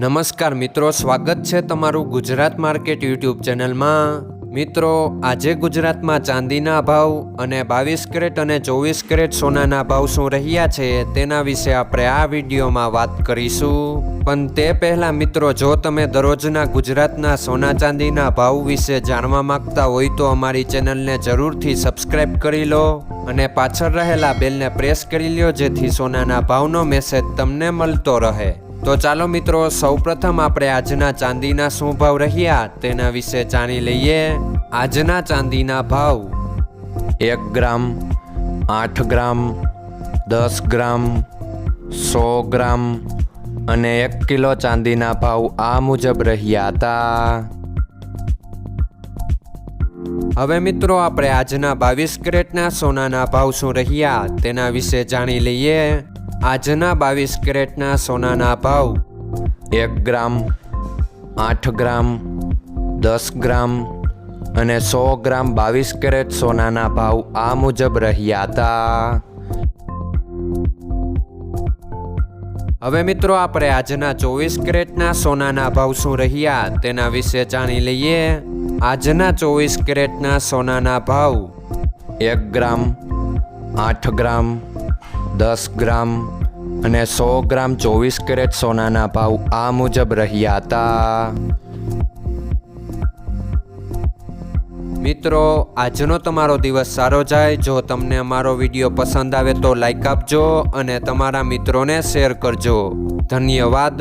નમસ્કાર મિત્રો, સ્વાગત છે તમારું ગુજરાત માર્કેટ યુટ્યુબ ચેનલમાં। મિત્રો, આજે ગુજરાતમાં ચાંદીના ભાવ અને 22 કેરેટ અને 24 કેરેટ સોનાના ભાવ શું રહ્યા છે તેના વિશે આપણે આ વિડીયોમાં વાત કરીશું। પણ તે પહેલાં મિત્રો, જો તમે દરરોજના ગુજરાતના સોના ચાંદીના ભાવ વિશે જાણવા માંગતા હોય તો અમારી ચેનલને જરૂરથી સબસ્ક્રાઈબ કરી લો અને પાછળ રહેલા બેલને પ્રેસ કરી લો, જેથી સોનાના ભાવનો મેસેજ તમને મળતો રહે। તો ચાલો મિત્રો, સૌપ્રથમ આપણે આજના ચાંદીના શું ભાવ રહ્યા તેના વિશે જાણી લઈએ। આજના ચાંદીના ભાવ 1 ગ્રામ, 8 ગ્રામ, 10 ગ્રામ, 100 ગ્રામ અને 1 કિલો ચાંદીના ભાવ આ મુજબ રહ્યા હતા। હવે મિત્રો, આપણે આજના 22 કેરેટના સોનાના ભાવ શું રહ્યા તેના વિશે જાણી લઈએ। આજના 22 કેરેટના સોનાના ભાવ 1 ગ્રામ, 8 ગ્રામ, 10 ગ્રામ અને 100 ગ્રામ 22 કેરેટ સોનાના ભાવ આ મુજબ રહ્યા હતા। હવે મિત્રો, આપણે આજના 24 કેરેટના સોનાના ભાવ શું રહ્યા તેના વિશે જાણી લઈએ। આજના 24 કેરેટના સોનાના ભાવ 1 ગ્રામ, 8 ગ્રામ, 10 ગ્રામ અને 100 ગ્રામ 24 કેરેટ સોનાના ભાવ આ મુજબ રહ્યા હતા। મિત્રો, આજનો તમારો દિવસ સારો જાય। જો તમને અમારો વિડીયો પસંદ આવે તો લાઈક આપજો અને તમારા મિત્રોને શેર કરજો। ધન્યવાદ।